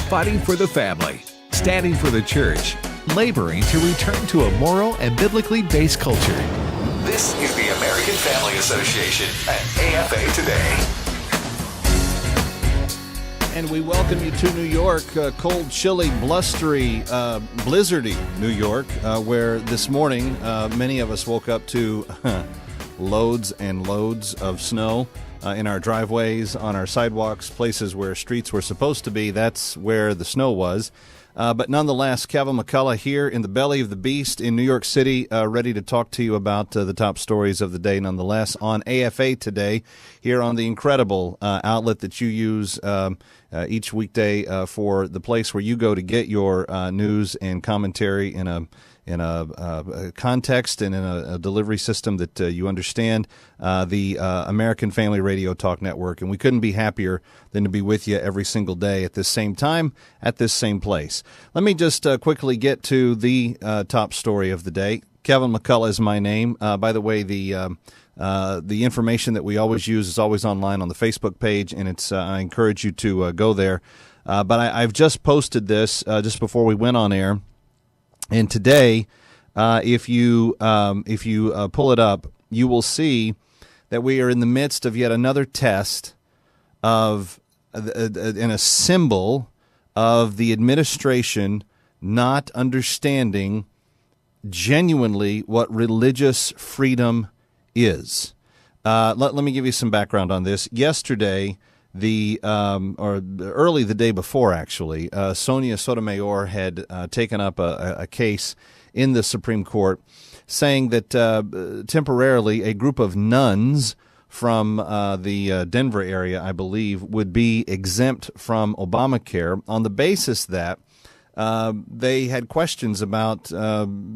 fighting for the family, standing for the church, laboring to return to a moral and biblically based culture. This is the American Family Association at AFA Today. And we welcome you to New York, cold, chilly, blustery, blizzardy New York, where this morning many of us woke up to loads and loads of snow in our driveways, on our sidewalks, places where streets were supposed to be. That's where the snow was. But nonetheless, Kevin McCullough here in the belly of the beast in New York City, ready to talk to you about the top stories of the day nonetheless on AFA Today, here on the incredible outlet that you use each weekday for the place where you go to get your news and commentary in a context and in a delivery system that you understand, the American Family Radio Talk Network. And we couldn't be happier than to be with you every single day at this same time, at this same place. Let me just quickly get to the top story of the day. Kevin McCullough is my name. By the way, the information that we always use is always online on the Facebook page, and it's I encourage you to go there. But I've just posted this just before we went on air. And today, if you pull it up, you will see that we are in the midst of yet another test of and a symbol of the administration not understanding genuinely what religious freedom is. Let me give you some background on this. Yesterday, early the day before, actually, Sonia Sotomayor had taken up a case in the Supreme Court saying that temporarily a group of nuns from the Denver area, I believe, would be exempt from Obamacare on the basis that they had questions about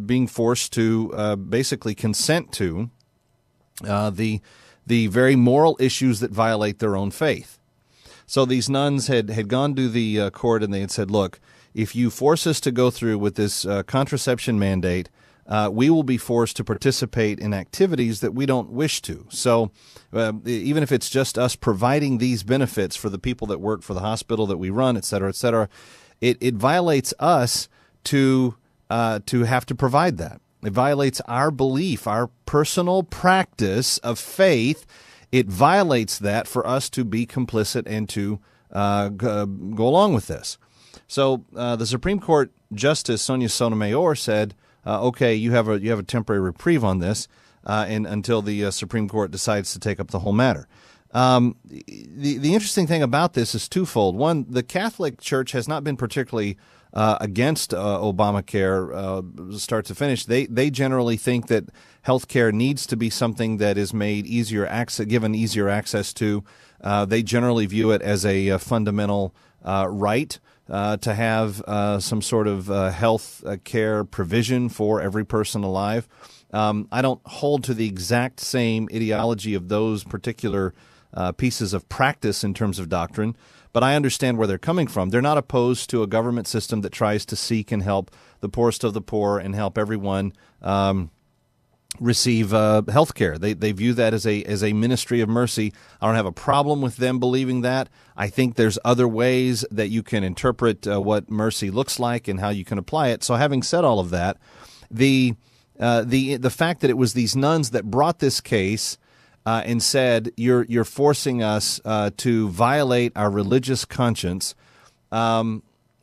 being forced to basically consent to the very moral issues that violate their own faith. So these nuns had gone to the court and they had said, look, if you force us to go through with this contraception mandate, we will be forced to participate in activities that we don't wish to. So even if it's just us providing these benefits for the people that work for the hospital that we run, et cetera, it violates us to have to provide that. It violates our belief, our personal practice of faith. It violates that for us to be complicit and to go along with this. So the Supreme Court Justice Sonia Sotomayor said, "Okay, you have a temporary reprieve on this, and until the Supreme Court decides to take up the whole matter." The interesting thing about this is twofold. One, the Catholic Church has not been particularly against Obamacare start to finish. They generally think that health care needs to be something that is made given easier access to. They generally view it as a fundamental right to have some sort of health care provision for every person alive. I don't hold to the exact same ideology of those particular pieces of practice in terms of doctrine, but I understand where they're coming from. They're not opposed to a government system that tries to seek and help the poorest of the poor and help everyone receive health care. They view that as a ministry of mercy. I don't have a problem with them believing that. I think there's other ways that you can interpret what mercy looks like and how you can apply it. So having said all of that, the fact that it was these nuns that brought this case and said you're forcing us to violate our religious conscience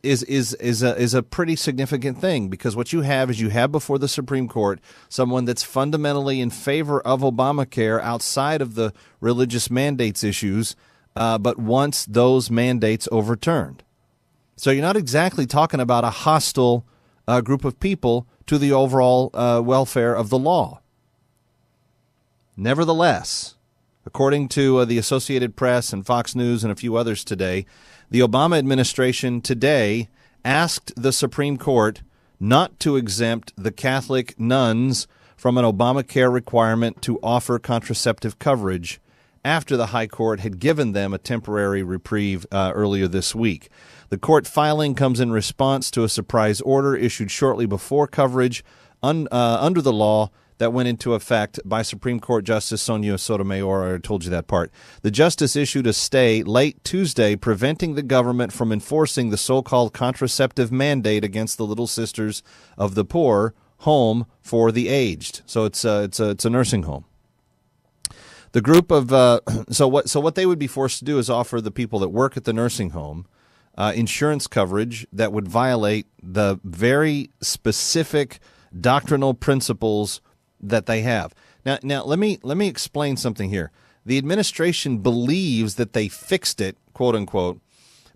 is a pretty significant thing, because what you have before the Supreme Court someone that's fundamentally in favor of Obamacare outside of the religious mandates issues, but wants those mandates overturned. So you're not exactly talking about a hostile group of people to the overall welfare of the law. Nevertheless, according to the Associated Press and Fox News and a few others today, the Obama administration today asked the Supreme Court not to exempt the Catholic nuns from an Obamacare requirement to offer contraceptive coverage after the High Court had given them a temporary reprieve earlier this week. The court filing comes in response to a surprise order issued shortly before coverage under the law that went into effect by Supreme Court Justice Sonia Sotomayor. I told you that part. The justice issued a stay late Tuesday preventing the government from enforcing the so-called contraceptive mandate against the Little Sisters of the Poor home for the aged. So it's a nursing home. The group of so what they would be forced to do is offer the people that work at the nursing home insurance coverage that would violate the very specific doctrinal principles that they have. Now let me explain something here. The administration believes that they fixed it, quote unquote,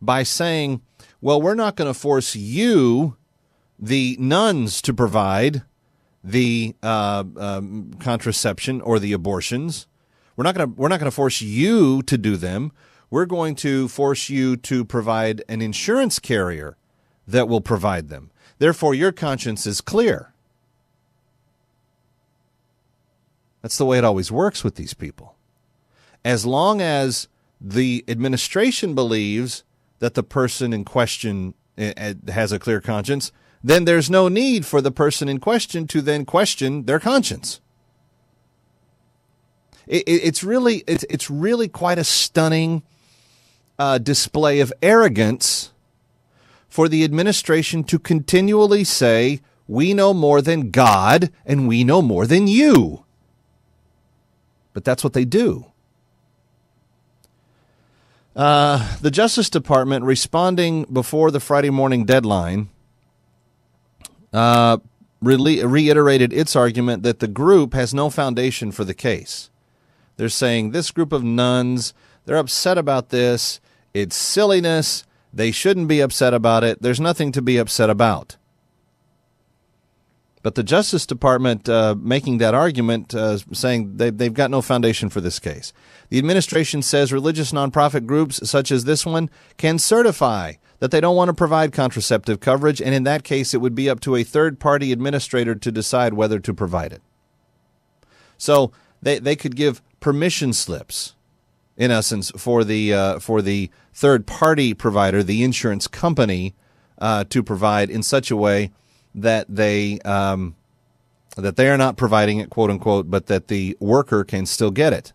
by saying, well, we're not going to force you, the nuns, to provide the contraception or the abortions. We're not going to force you to do them. We're going to force you to provide an insurance carrier that will provide them. Therefore, your conscience is clear. That's the way it always works with these people. As long as the administration believes that the person in question has a clear conscience, then there's no need for the person in question to then question their conscience. It's really quite a stunning display of arrogance for the administration to continually say, we know more than God and we know more than you. But that's what they do. The Justice Department, responding before the Friday morning deadline, reiterated its argument that the group has no foundation for the case. They're saying this group of nuns, they're upset about this. It's silliness. They shouldn't be upset about it. There's nothing to be upset about. But the Justice Department making that argument, saying they've got no foundation for this case. The administration says religious nonprofit groups such as this one can certify that they don't want to provide contraceptive coverage, and in that case, it would be up to a third-party administrator to decide whether to provide it. So they could give permission slips, in essence, for the third-party provider, the insurance company, to provide in such a way that they are not providing it, quote unquote, but that the worker can still get it.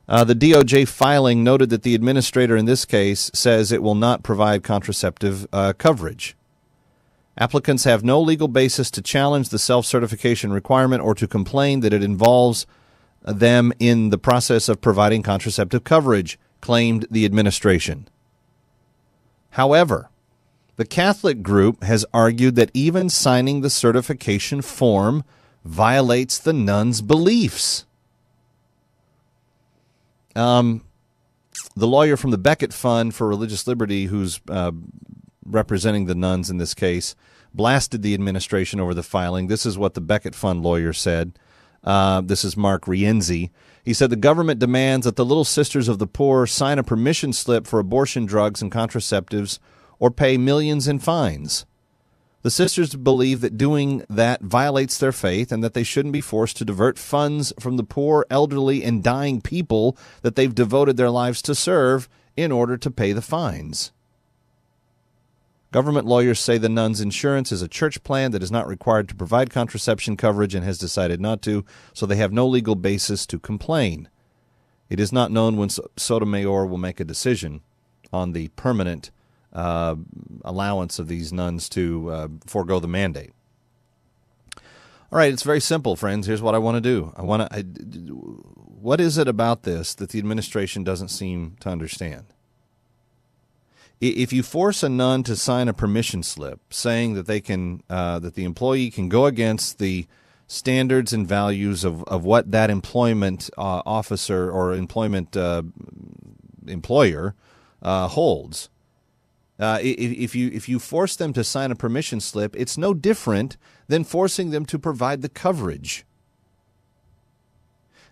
The DOJ filing noted that the administrator in this case says it will not provide contraceptive coverage. Applicants have no legal basis to challenge the self-certification requirement or to complain that it involves them in the process of providing contraceptive coverage, claimed the administration. However, the Catholic group has argued that even signing the certification form violates the nuns' beliefs. The lawyer from the Becket Fund for Religious Liberty, who's representing the nuns in this case, blasted the administration over the filing. This is what the Becket Fund lawyer said. This is Mark Rienzi. He said the government demands that the Little Sisters of the Poor sign a permission slip for abortion drugs and contraceptives or pay millions in fines. The sisters believe that doing that violates their faith and that they shouldn't be forced to divert funds from the poor, elderly, and dying people that they've devoted their lives to serve in order to pay the fines. Government lawyers say the nuns' insurance is a church plan that is not required to provide contraception coverage and has decided not to, so they have no legal basis to complain. It is not known when Sotomayor will make a decision on the permanent allowance of these nuns to forego the mandate. All right, it's very simple, friends. Here's what I want to do. What is it about this that the administration doesn't seem to understand? If you force a nun to sign a permission slip saying that they can, that the employee can go against the standards and values of what that employment officer or employment employer holds, if you force them to sign a permission slip, it's no different than forcing them to provide the coverage.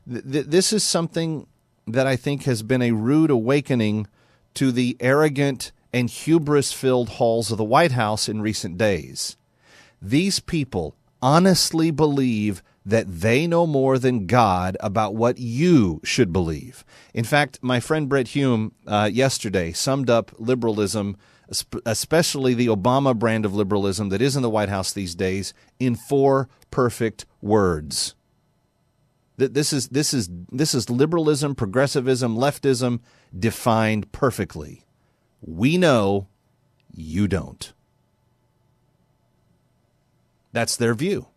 This is something that I think has been a rude awakening to the arrogant and hubris-filled halls of the White House in recent days. These people honestly believe that they know more than God about what you should believe. In fact, my friend Brett Hume yesterday summed up liberalism especially the Obama brand of liberalism that is in the White House these days, in 4 perfect words. This is liberalism, progressivism, leftism defined perfectly. We know, you don't. That's their view.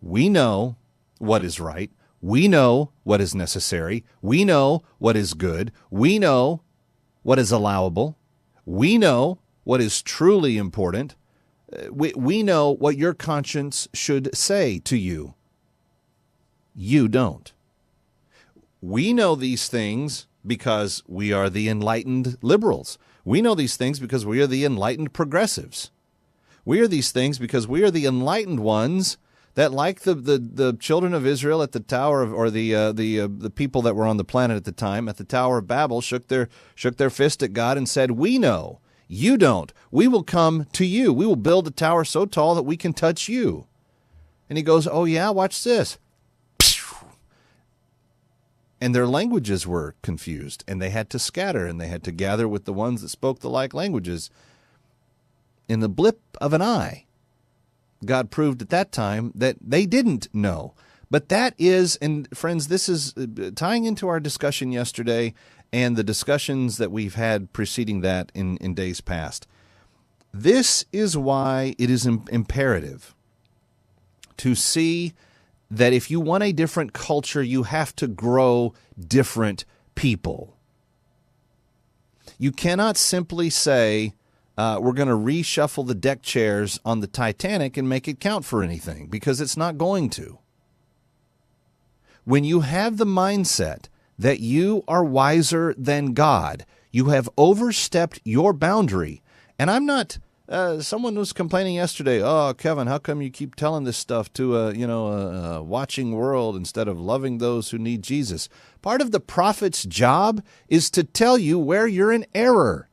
We know what is right. We know what is necessary. We know what is good. We know what is allowable. We know what is truly important. We know what your conscience should say to you. You don't. We know these things because we are the enlightened liberals. We know these things because we are the enlightened progressives. We are these things because we are the enlightened ones that, like the children of Israel at the Tower of, or the people that were on the planet at the time at the Tower of Babel, shook their fist at God and said, "We know, you don't. We will come to you. We will build a tower so tall that we can touch you." And he goes, "Oh yeah, watch this." And their languages were confused, and they had to scatter, and they had to gather with the ones that spoke the like languages. In the blip of an eye, God proved at that time that they didn't know. But that is, and friends, this is tying into our discussion yesterday and the discussions that we've had preceding that in days past. This is why it is imperative to see that if you want a different culture, you have to grow different people. You cannot simply say, we're going to reshuffle the deck chairs on the Titanic and make it count for anything, because it's not going to. When you have the mindset that you are wiser than God, you have overstepped your boundary. And I'm not... someone was complaining yesterday, "Oh, Kevin, how come you keep telling this stuff to a watching world instead of loving those who need Jesus?" Part of the prophet's job is to tell you where you're in error.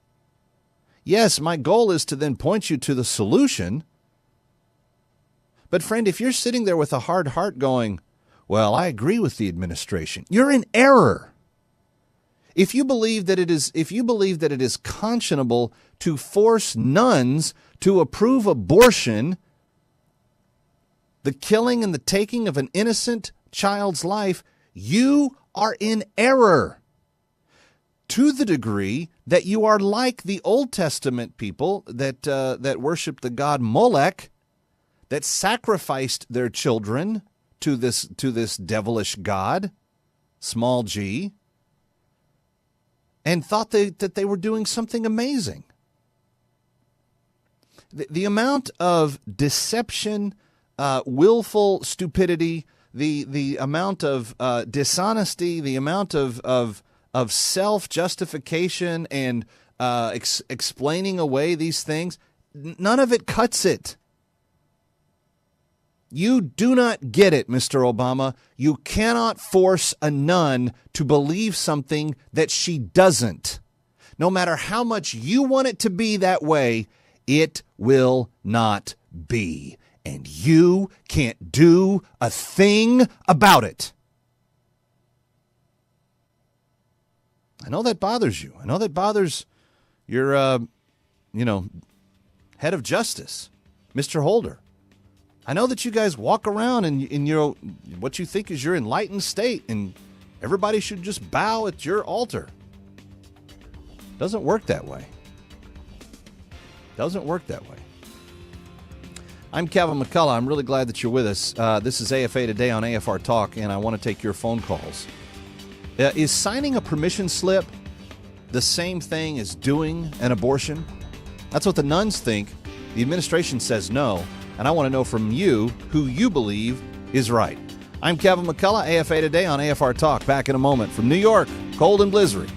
Yes, my goal is to then point you to the solution. But friend, if you're sitting there with a hard heart going, "Well, I agree with the administration," you're in error. If you believe that it is conscionable to force nuns to approve abortion, the killing and the taking of an innocent child's life, you are in error. To the degree that you are like the Old Testament people that worshiped the god Molech, that sacrificed their children to this devilish god, small g, and thought that they were doing something amazing. The amount of deception, willful stupidity, the amount of dishonesty, the amount of self-justification and explaining away these things, none of it cuts it. You do not get it, Mr. Obama. You cannot force a nun to believe something that she doesn't. No matter how much you want it to be that way, it will not be. And you can't do a thing about it. I know that bothers you. I know that bothers your, head of justice, Mr. Holder. I know that you guys walk around in your what you think is your enlightened state, and everybody should just bow at your altar. Doesn't work that way. Doesn't work that way. I'm Kevin McCullough. I'm really glad that you're with us. This is AFA Today on AFR Talk, and I want to take your phone calls. Is signing a permission slip the same thing as doing an abortion? That's what the nuns think. The administration says no. And I want to know from you who you believe is right. I'm Kevin McCullough, AFA Today on AFR Talk. Back in a moment from New York, cold and blizzard.